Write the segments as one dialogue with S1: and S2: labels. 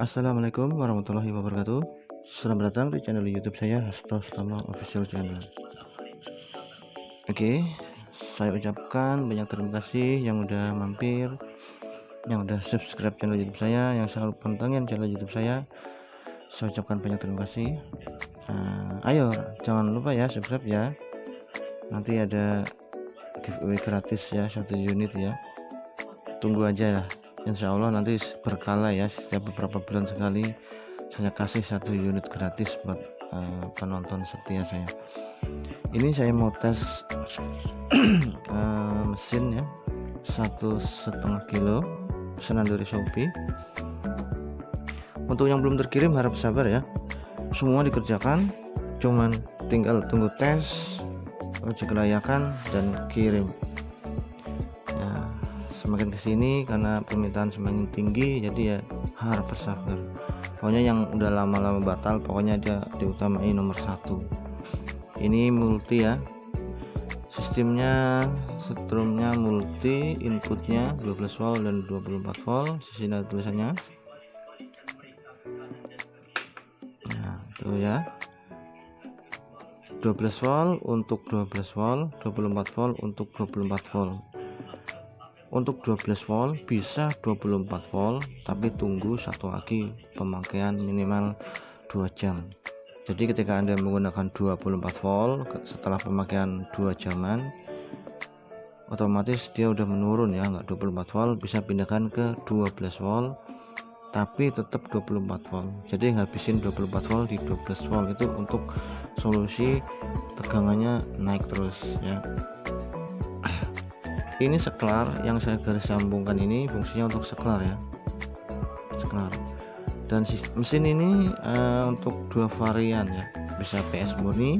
S1: Assalamualaikum warahmatullahi wabarakatuh. Selamat datang di channel YouTube saya, Hasto Stama Official Channel. Oke, saya ucapkan banyak terima kasih yang udah mampir, yang udah subscribe channel YouTube saya, yang selalu pantengin channel YouTube saya. Saya ucapkan banyak terima kasih. Ayo, jangan lupa ya subscribe ya. Nanti ada giveaway gratis ya, 1 unit ya. Tunggu aja ya. Insya Allah nanti berkala ya, setiap beberapa bulan sekali saya kasih 1 unit gratis buat penonton setia saya. Ini saya mau tes mesin ya, 1,5 kilo pesanan dari Shopee. Untuk yang belum terkirim harap sabar ya, semua dikerjakan, cuman tinggal tunggu tes, uji kelayakan dan kirim. Semakin kesini karena permintaan semakin tinggi, jadi ya harap bersabar. Pokoknya yang udah lama-lama batal, pokoknya dia diutamai nomor 1. Ini multi ya, sistemnya setrumnya multi, inputnya 12 volt dan 24 volt. Di sini ada tulisannya. Nah itu ya, 12 volt untuk 12 volt, 24 volt untuk 24 volt. Untuk 12 volt bisa 24 volt, tapi tunggu satu lagi pemakaian minimal 2 jam. Jadi ketika Anda menggunakan 24 volt setelah pemakaian 2 jaman, otomatis dia udah menurun ya, nggak 24 volt, bisa pindahkan ke 12 volt tapi tetap 24 volt. Jadi ngabisin 24 volt di 12 volt itu untuk solusi tegangannya naik terus ya. Ini seklar yang saya garis sambungkan ini fungsinya untuk seklar ya, seklar. Dan mesin ini untuk 2 varian ya, bisa PS murni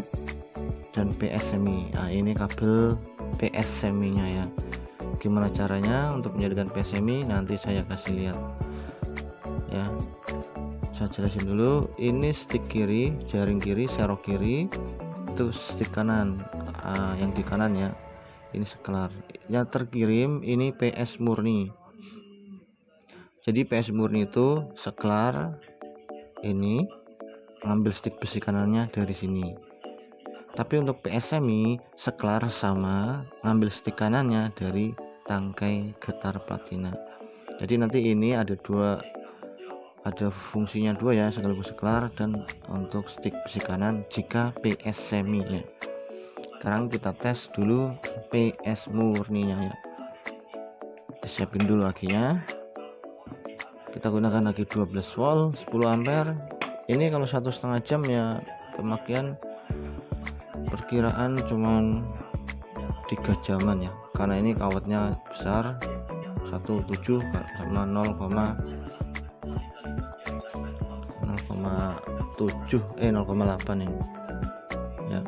S1: dan PS semi. Nah ini kabel PS semi nya ya. Gimana caranya untuk menjadikan PS semi, nanti saya kasih lihat ya. Saya jelasin dulu. Ini stick kiri, jaring kiri, serok kiri, itu stick kanan, yang di kanan ya. Ini seklar yang terkirim, ini PS murni. Jadi PS murni itu seklar ini, ngambil stick besi kanannya dari sini. Tapi untuk PS semi seklar sama, ngambil stick kanannya dari tangkai getar platina. Jadi nanti ini ada fungsinya 2 ya, sekaligus seklar dan untuk stick besi kanan jika PS semi ya. Sekarang kita tes dulu PS murninya ya. Kita siapin dulu akinya. Kita gunakan lagi 12 volt 10 ampere. Ini kalau 1,5 jam ya pemakaian perkiraan cuman 3 jaman ya, karena ini kawatnya besar 1,7 sama 0,8 ini ya.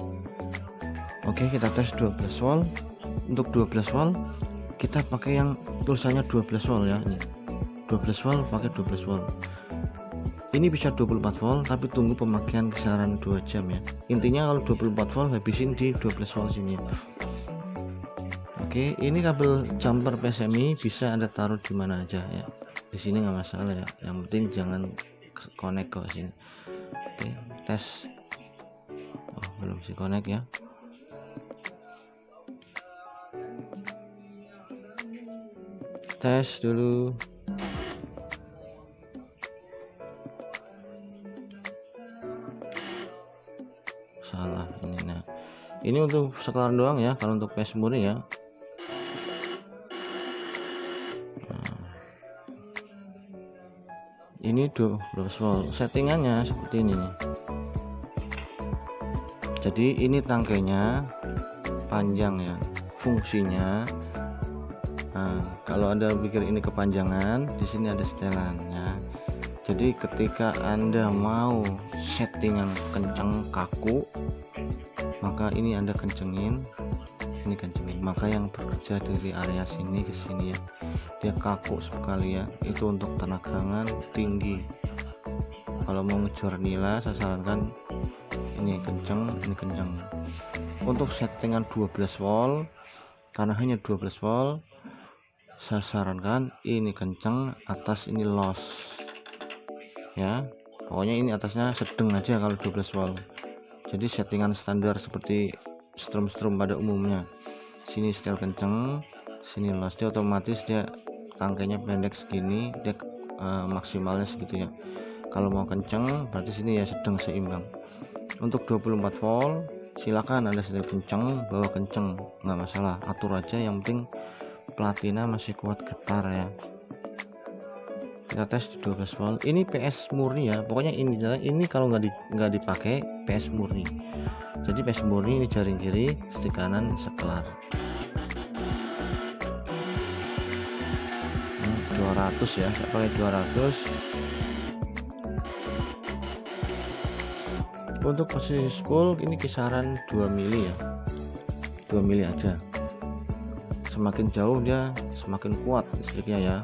S1: Oke, kita tes 12 volt. Untuk 12 volt kita pakai yang tulisannya 12 volt ya. Ini 12 volt pakai 12 volt. Ini bisa 24 volt tapi tunggu pemakaian kisaran 2 jam ya. Intinya kalau 24 volt habisin di 12 volt sini. Oke, ini kabel jumper PSMI bisa Anda taruh di mana aja ya. Di sini nggak masalah ya. Yang penting jangan connect ke sini. Oke, tes. Oh, belum bisa connect ya. Tes dulu. Salah ini. Nah ini untuk seklar doang ya, kalau untuk PS murni ya. Ini 12 volt. Settingannya seperti ini nih. Jadi ini tangkainya panjang ya, fungsinya. Nah, kalau Anda pikir ini kepanjangan, di sini ada setelan ya. Jadi ketika Anda mau settingan kencang kaku, maka ini Anda kencengin, ini kencengin. Maka yang bekerja dari area sini ke sini ya, dia kaku sekali ya. Itu untuk tegangan tinggi. Kalau mau ngejar nilai, saya sarankan ini kenceng, ini kenceng. Untuk settingan 12 volt, karena hanya 12 volt, saya sarankan ini kencang, atas ini loss ya. Pokoknya ini atasnya sedang aja kalau 12 volt. Jadi settingan standar seperti strom pada umumnya. Sini setel kenceng, sini los. Dia otomatis dia rangkainya pendek segini, dia maksimalnya segitu ya. Kalau mau kenceng berarti sini ya sedang seimbang. Untuk 24 volt silakan Anda setel kenceng, bawa kenceng, nggak masalah, atur aja, yang penting platina masih kuat getar ya. Kita tes di 12 volt. Ini PS murni ya, pokoknya ini kalau nggak dipakai PS murni. Jadi PS murni ini jaring kiri, stick kanan sekelar. 200 ya, saya pakai 200. Untuk posisi spool ini kisaran 2 mili ya, 2 mili aja. Semakin jauh dia semakin kuat listriknya ya.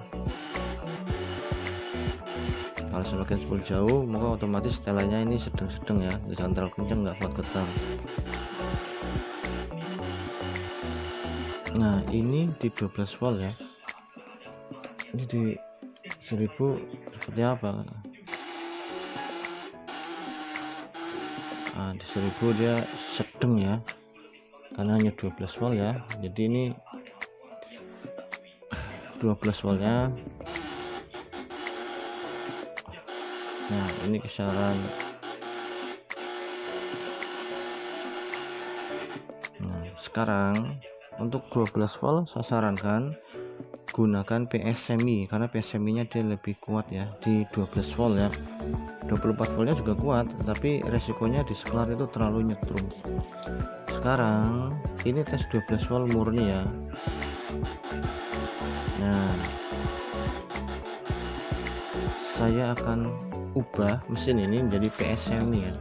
S1: Kalau semakin spool jauh maka otomatis setelannya ini sedang-sedang ya, jangan terlalu kencang, nggak kuat getar. Nah ini di 12 volt ya, ini di 1000 seperti apa. Nah, di 1000 dia sedang ya, karena hanya 12 volt ya. Jadi ini 12 voltnya. Nah ini kisaran. Nah sekarang untuk 12 volt saya sarankan gunakan PS semi, karena PS semi nya dia lebih kuat ya di 12 volt ya. 24 voltnya juga kuat, tapi resikonya di sekelar itu terlalu nyetrum. Sekarang ini tes 12 volt murni ya. Nah saya akan ubah mesin ini menjadi PS semi ya.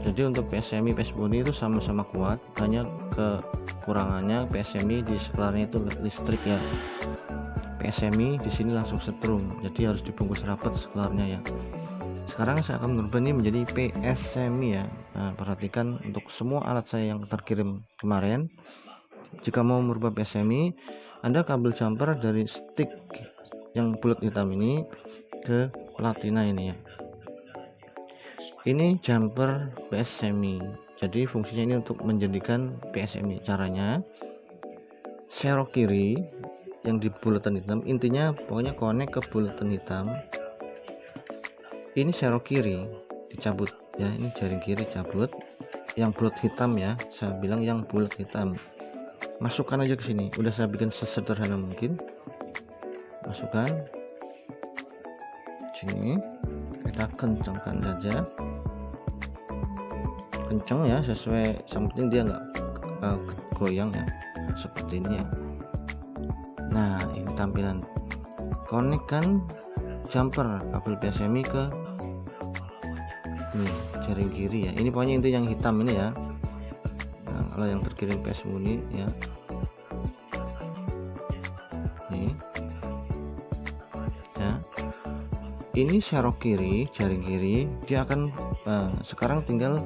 S1: Jadi untuk PS semi PS murni itu sama-sama kuat, hanya kekurangannya PS semi di sekelarnya itu listrik ya. PS semi di sini langsung setrum, jadi harus dibungkus rapat sekelarnya ya. Sekarang saya akan merubah ini menjadi PS semi ya. Nah, perhatikan untuk semua alat saya yang terkirim kemarin. Jika mau merubah PS semi, Anda kabel jumper dari stick yang bulat hitam ini ke platina ini ya. Ini jumper PS semi. Jadi fungsinya ini untuk menjadikan PS semi. Caranya serok kiri yang di bulatan hitam, intinya pokoknya connect ke bulatan hitam. Ini serok kiri dicabut ya, ini jaring kiri cabut, yang bulat hitam ya, saya bilang yang bulat hitam. Masukkan aja ke sini, udah saya bikin sesederhana mungkin. Masukkan sini, kita kencangkan saja, kencang ya, sesuai, yang penting dia nggak goyang ya, seperti ini ya. Nah ini tampilan konekkan jumper kabel PS semi ke jaring kiri ya. Ini pokoknya itu yang hitam ini ya. Nah kalau yang terkirim PS murni ya, nih ya, ini serok kiri, jaring kiri, dia akan sekarang tinggal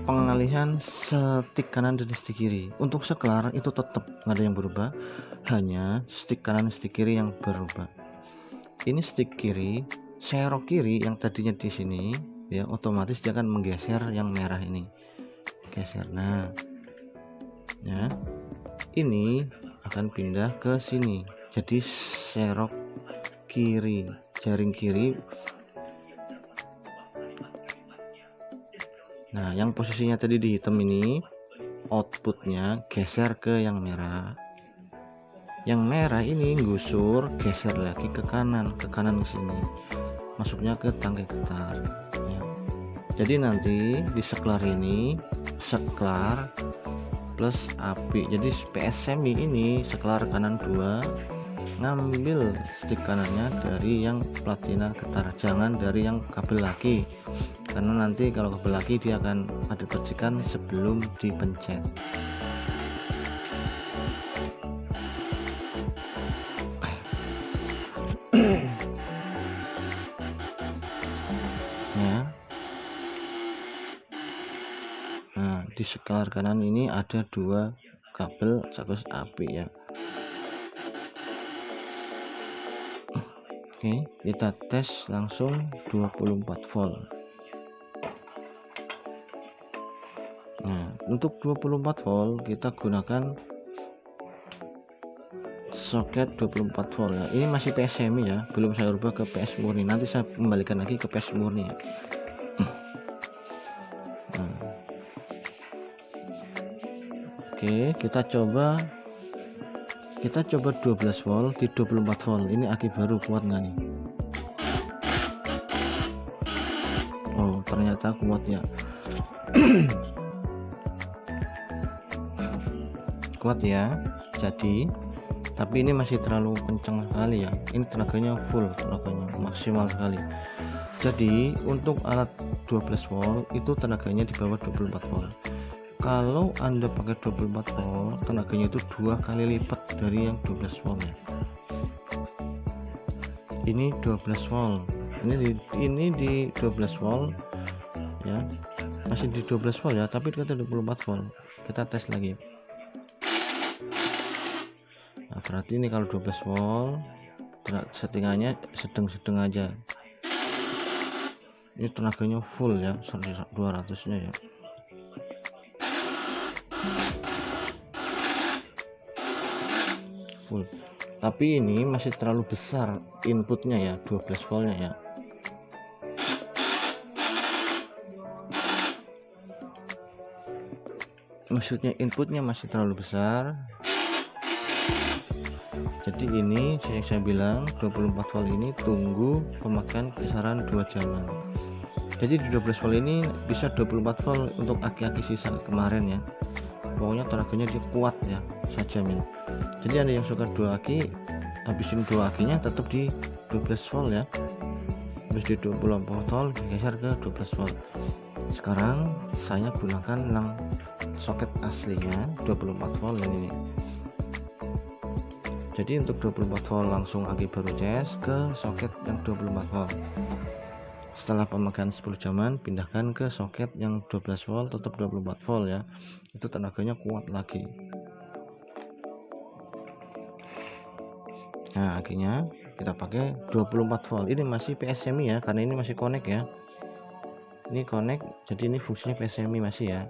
S1: pengalihan stick kanan dan stick kiri. Untuk sekelar itu tetap nggak ada yang berubah, hanya stick kanan stick kiri yang berubah. Ini stick kiri, serok kiri yang tadinya di sini ya, otomatis dia akan menggeser yang merah ini, geser. Nah ya, ini akan pindah ke sini, jadi serok kiri, jaring kiri. Nah yang posisinya tadi di hitam ini outputnya geser ke yang merah. Yang merah ini gusur, geser lagi ke kanan ke sini, masuknya ke tangki getar ya. Jadi nanti di seklar ini seklar plus api, jadi PS semi ini seklar kanan 2, ngambil stick kanannya dari yang platina getar, jangan dari yang kabel laki, karena nanti kalau kabel laki dia akan ada percikan sebelum dipencet. Ya. Nah di seklar kanan ini ada 2 kabel cakus api ya. Oke, kita tes langsung 24 volt. Nah, untuk 24 volt kita gunakan soket 24 volt ya. Ini masih PS semi ya, belum saya ubah ke PS murni. Nanti saya kembalikan lagi ke PS murni ya. Nah. Oke, kita coba 12 volt di 24 volt. Ini aki baru kuat nggak nih? Oh, ternyata kuat ya. Kuat ya. Jadi tapi ini masih terlalu kencang sekali ya. Ini tenaganya full, tenaganya maksimal sekali. Jadi untuk alat 12 volt itu tenaganya di bawah 24 volt. Kalau Anda pakai 24 volt, tenaganya itu 2 kali lipat dari yang 12 volt ya. Ini 12 volt. Ini di 12 volt ya. Masih di 12 volt ya, tapi kita 24 volt. Kita tes lagi. Nah, berarti ini kalau 12 volt settingannya sedang-sedang aja. Ini tenaganya full ya, 200 nya ya. Full. Tapi ini masih terlalu besar inputnya ya, 12 voltnya ya. Maksudnya inputnya masih terlalu besar. Jadi ini saya bilang 24 volt ini tunggu pemakaian kisaran 2 jaman. Jadi di 12 volt ini bisa 24 volt untuk aki-aki sisa kemarin ya. Pokoknya tenaganya dia kuat ya, saya jamin. Jadi Anda yang suka 2 aki, habisin 2 akinya tetap di 12 volt ya. Habis di 24 volt digeser ke 12 volt. Sekarang saya gunakan yang soket aslinya 24 volt yang ini. Jadi untuk 24 volt langsung aki baru CS ke soket yang 24 volt. Setelah pemakaian 10 jaman pindahkan ke soket yang 12 volt tetap 24 volt ya. Itu tenaganya kuat lagi. Nah, akhirnya kita pakai 24 volt. Ini masih PS semi ya, karena ini masih connect ya. Ini connect, jadi ini fungsinya PS semi masih ya.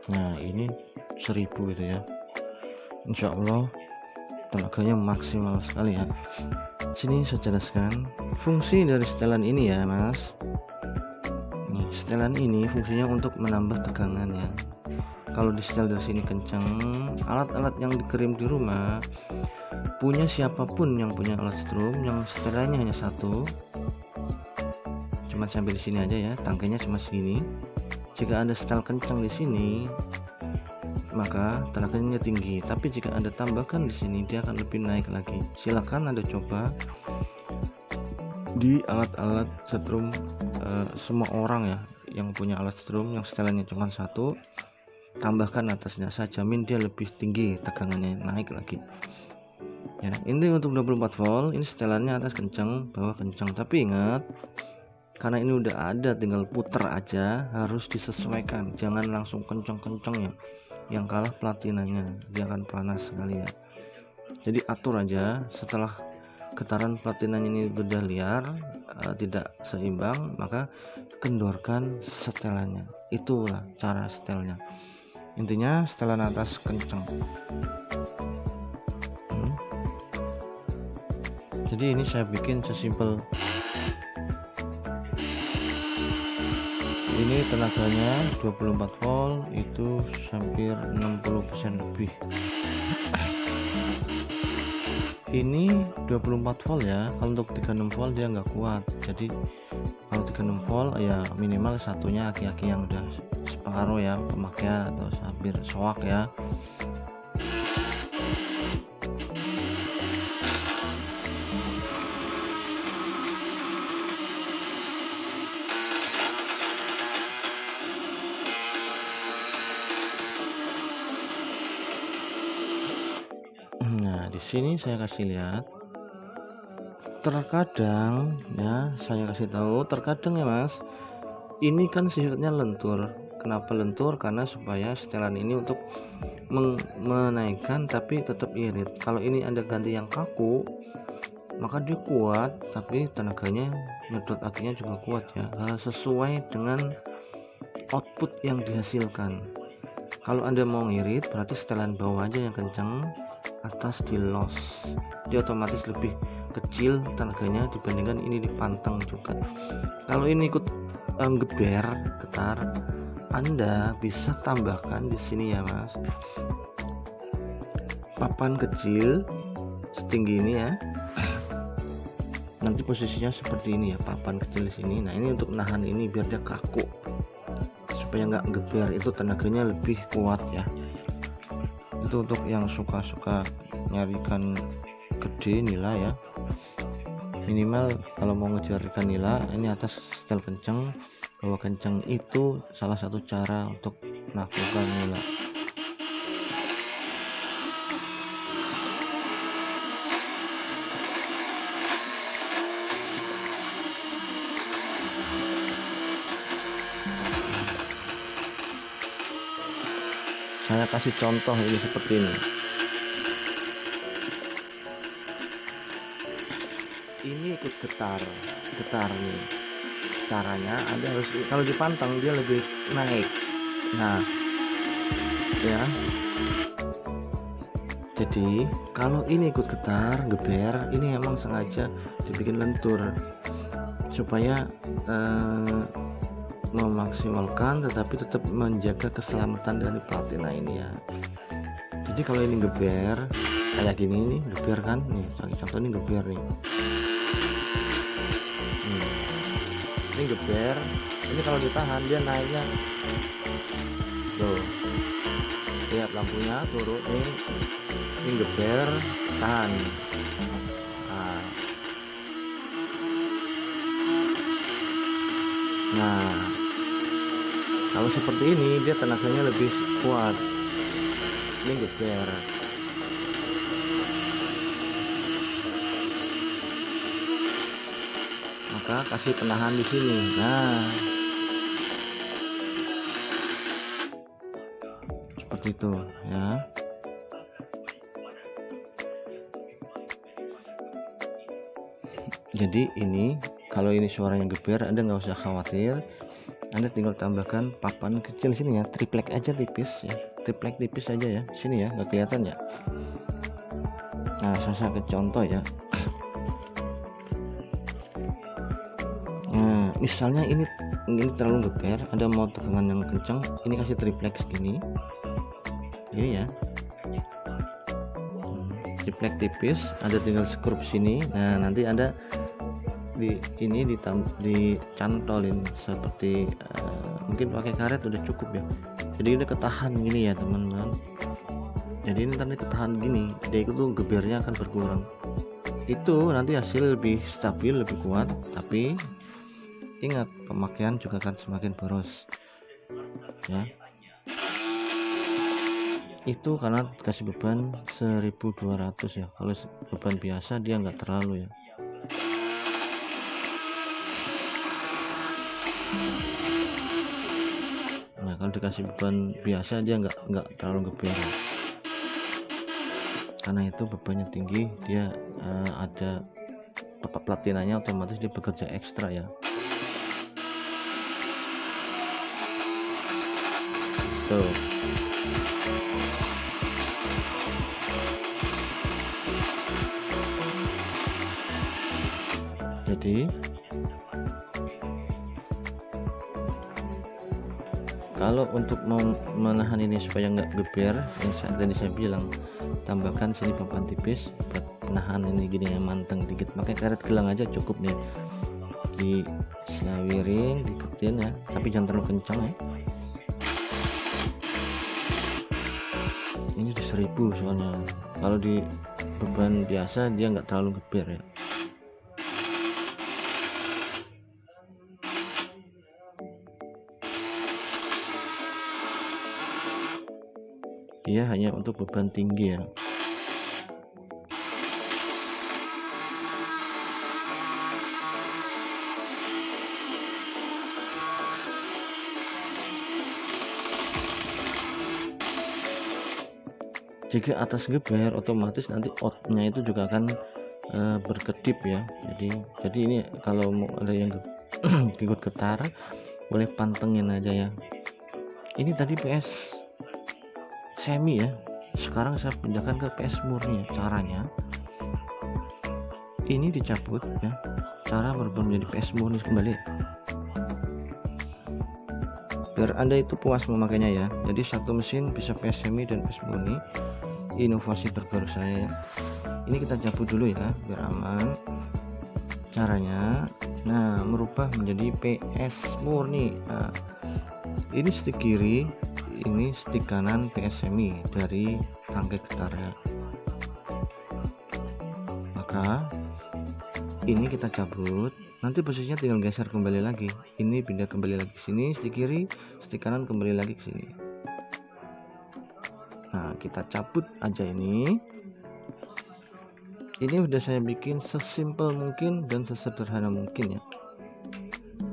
S1: Nah, ini 1000 gitu ya. Insya Allah tenaganya maksimal sekali ya. Sini saya jelaskan fungsi dari setelan ini ya mas. Nih, setelan ini fungsinya untuk menambah tegangan ya. Kalau di setel dari sini kencang, alat-alat yang dikirim di rumah punya siapapun yang punya alat strum yang setelannya hanya satu, cuma sampai di sini aja ya, tangkainya cuma segini. Jika Anda setel kencang di sini, maka tenaganya tinggi. Tapi jika Anda tambahkan di sini, dia akan lebih naik lagi. Silakan Anda coba di alat-alat strum semua orang ya yang punya alat strum yang setelannya cuma satu, tambahkan atasnya. Saya jamin dia lebih tinggi, tegangannya naik lagi. Ya, ini untuk 24 volt, ini setelannya atas kencang, bawah kencang. Tapi ingat, karena ini udah ada, tinggal puter aja, harus disesuaikan. Jangan langsung kencang-kencang ya, yang kalah platinanya, dia akan panas sekali ya. Jadi atur aja. Setelah getaran platinanya ini sudah liar, tidak seimbang, maka kendorkan setelannya. Itulah cara setelnya. Intinya setelan atas kencang. Jadi ini saya bikin sesimpel ini. Tenaganya 24 volt itu hampir 60% lebih. Ini 24 volt ya. Kalau untuk 36 volt dia nggak kuat. Jadi kalau 36 volt ya minimal satunya aki-aki yang udah separuh ya pemakaian atau hampir soak ya. Nah, di sini saya kasih lihat Terkadang ya, saya kasih tahu, terkadang ya Mas, ini kan sifatnya lentur. Kenapa lentur? Karena supaya setelan ini untuk menaikkan tapi tetap irit. Kalau ini Anda ganti yang kaku, maka dia kuat tapi tenaganya, nyedot akinya juga kuat ya, sesuai dengan output yang dihasilkan. Kalau Anda mau ngirit, berarti setelan bawah aja yang kencang, atas di loss, dia otomatis lebih kecil tenaganya dibandingkan ini dipanteng juga. Kalau ini ikut geber getar, Anda bisa tambahkan di sini ya Mas, papan kecil setinggi ini ya, nanti posisinya seperti ini ya, papan kecil di sini. Nah ini untuk nahan ini biar dia kaku, supaya nggak geber, itu tenaganya lebih kuat ya. Itu untuk yang suka-suka nyarikan gede nila ya, minimal kalau mau ngejar ikan nila, ini atas setel kencang, bawah kencang, itu salah satu cara untuk melakukan nila. Saya kasih contoh ini seperti ini. Ini ikut getar nih. Caranya Anda harus, kalau dipantang dia lebih naik. Nah, ya. Jadi kalau ini ikut getar, geber, ini emang sengaja dibikin lentur supaya memaksimalkan tetapi tetap menjaga keselamatan dari platina ini ya. Jadi kalau ini geber kayak gini nih, geber kan nih, contoh ini geber nih. Ini geber, ini kalau ditahan dia naiknya tuh, lihat lampunya turun nih. Ini geber, tahan. Nah kalau seperti ini dia tenaganya lebih kuat. Ini geber, maka kasih penahan di sini. Nah seperti itu ya. Jadi ini kalau ini suaranya geber, Anda nggak usah khawatir, Anda tinggal tambahkan papan kecil sini ya, triplek aja tipis ya, triplek tipis aja ya, sini ya, nggak kelihatan ya. Nah saya ke contoh ya. Nah misalnya ini terlalu geber, Anda mau tegangan yang kencang, ini kasih triplek segini ini ya, triplek tipis, Anda tinggal skrup sini. Nah nanti Anda ini dicantolin seperti mungkin pakai karet udah cukup ya. Jadi ini ketahan gini ya teman-teman. Jadi ini nanti ketahan gini, dia itu gebernya akan berkurang. Itu nanti hasil lebih stabil, lebih kuat. Tapi ingat, pemakaian juga akan semakin boros ya. Itu karena kasih beban 1200 ya. Kalau beban biasa dia nggak terlalu ya. Nah kalau dikasih beban biasa dia nggak terlalu geber, karena itu bebannya tinggi, dia ada platinanya, otomatis dia bekerja ekstra ya. Tuh jadi kalau untuk menahan ini supaya nggak geber, yang tadi saya bilang, tambahkan sini papan tipis buat penahan ini gini ya, manteng dikit, pakai karet gelang aja cukup nih, dislawiring, diketin ya, tapi jangan terlalu kencang ya. Ini di 1000 soalnya, kalau di beban biasa dia nggak terlalu geber ya. Dia hanya untuk beban tinggi ya. Jika atas geber, otomatis nanti outnya itu juga akan berkedip ya. Jadi ini kalau mau ada yang ikut getar, boleh pantengin aja ya. Ini tadi PS semi ya, sekarang saya pindahkan ke PS murni. Caranya ini dicabut ya, cara berubah menjadi PS murni kembali, biar Anda itu puas memakainya ya. Jadi satu mesin bisa PS semi dan PS murni, inovasi terbaru saya ya. Ini kita cabut dulu ya biar aman. Caranya, nah, merubah menjadi PS murni. Nah, ini stick kiri, ini stick kanan PS semi dari tangkai getarnya. Maka ini kita cabut, nanti posisinya tinggal geser kembali lagi. Ini pindah kembali lagi ke sini, stick kiri, stick kanan kembali lagi ke sini. Nah, kita cabut aja ini. Ini udah saya bikin sesimpel mungkin dan sesederhana mungkin ya.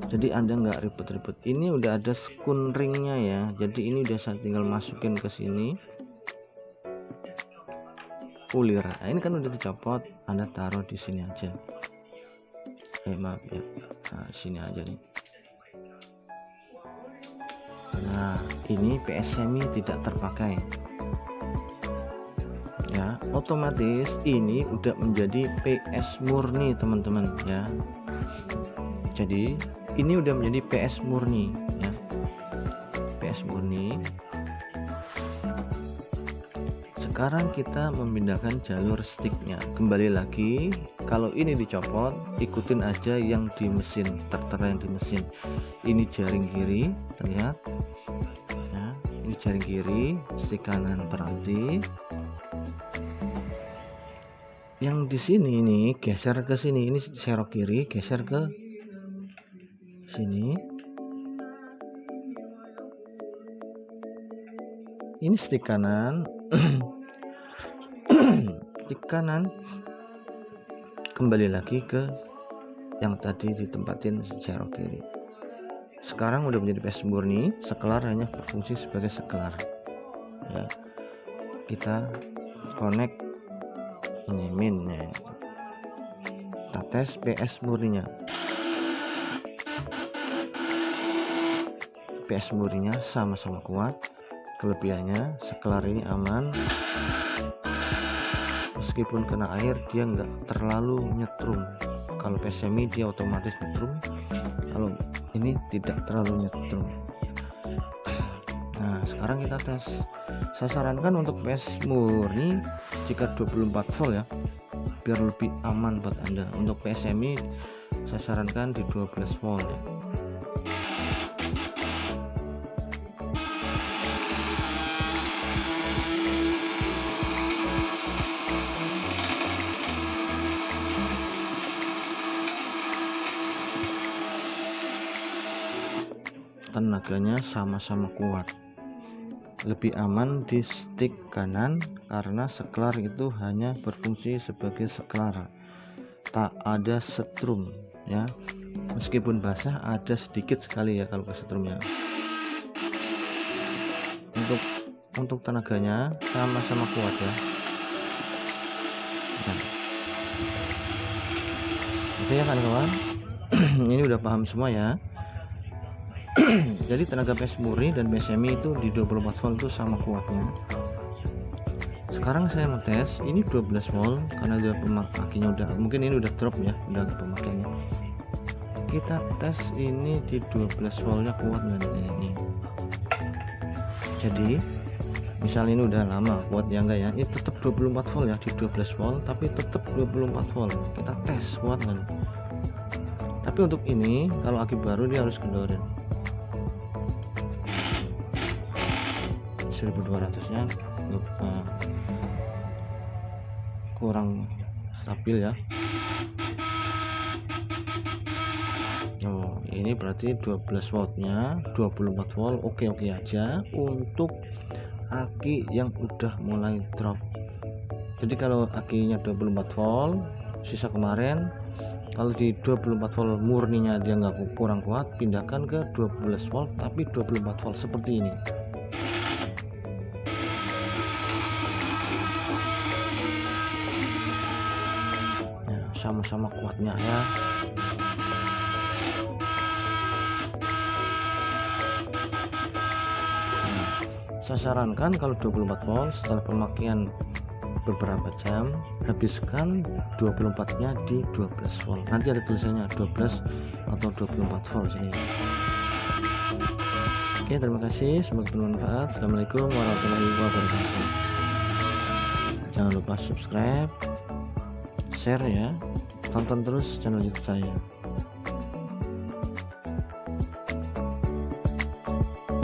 S1: Jadi Anda nggak ribet-ribet. Ini udah ada skun ringnya ya. Jadi ini udah saya tinggal masukin ke sini. Ulir. Nah, ini kan udah dicopot, Anda taruh di sini aja. Maaf ya. Nah, sini aja nih. Nah, ini PS semi tidak terpakai. Ya, otomatis ini udah menjadi PS murni teman-teman ya. Jadi ini udah menjadi PS murni ya, PS murni. Sekarang kita memindahkan jalur sticknya kembali lagi. Kalau ini dicopot, ikutin aja yang di mesin, tertera yang di mesin. Ini jaring kiri, terlihat ya, ini jaring kiri, stick kanan berhenti. Yang di sini ini geser ke sini, ini serok kiri, geser ke sini. Ini stick kanan. Stick kanan kembali lagi ke yang tadi ditempatin serok kiri. Sekarang udah menjadi PS murni, sekelar hanya berfungsi sebagai sekelar ya. Kita connect ini minnya, kita tes PS murninya. PS murninya sama-sama kuat. Kelebihannya sekelar ini aman, meskipun kena air dia nggak terlalu nyetrum. Kalau PS semi dia otomatis nyetrum, kalau ini tidak terlalu nyetrum. Nah, sekarang kita tes. Saya sarankan untuk PS murni jika 24 volt ya, biar lebih aman buat Anda. Untuk PS semi saya sarankan di 12 volt ya. Tenaganya sama-sama kuat. Lebih aman di stick kanan karena sekelar itu hanya berfungsi sebagai sekelar, tak ada setrum ya. Meskipun basah ada sedikit sekali ya kalau kesetrumnya. Untuk tenaganya sama-sama kuat ya. Oke ya kawan-kawan. Ini udah paham semua ya. Jadi tenaga PS murni dan PS semi itu di 24 volt itu sama kuatnya. Sekarang saya mau tes ini 12 volt karena dia pemakaiannya udah, mungkin ini udah drop ya, udah pemakaiannya. Kita tes ini di 12 voltnya kuat nggak ini. Jadi misal ini udah lama kuat ya enggak ya, ini tetap 24 volt ya, di 12 volt tapi tetap 24 volt. Kita tes kuat nggak. Tapi untuk ini kalau aki baru dia harus kendorin 1200 nya kurang stabil ya. Oh, ini berarti 12 voltnya 24 volt oke-oke aja untuk aki yang udah mulai drop. Jadi kalau akinya 24 volt sisa kemarin, kalau di 24 volt murninya dia nggak kurang kuat, pindahkan ke 12 volt tapi 24 volt seperti ini. sama-sama kuatnya ya. Nah, saya sarankan kalau 24 volt setelah pemakaian beberapa jam, habiskan 24-nya di 12 volt. Nanti ada tulisannya 12 atau 24 volt sini. Oke, terima kasih, semoga bermanfaat. Assalamualaikum warahmatullahi wabarakatuh. Jangan lupa subscribe, share ya, tonton terus channel YouTube saya.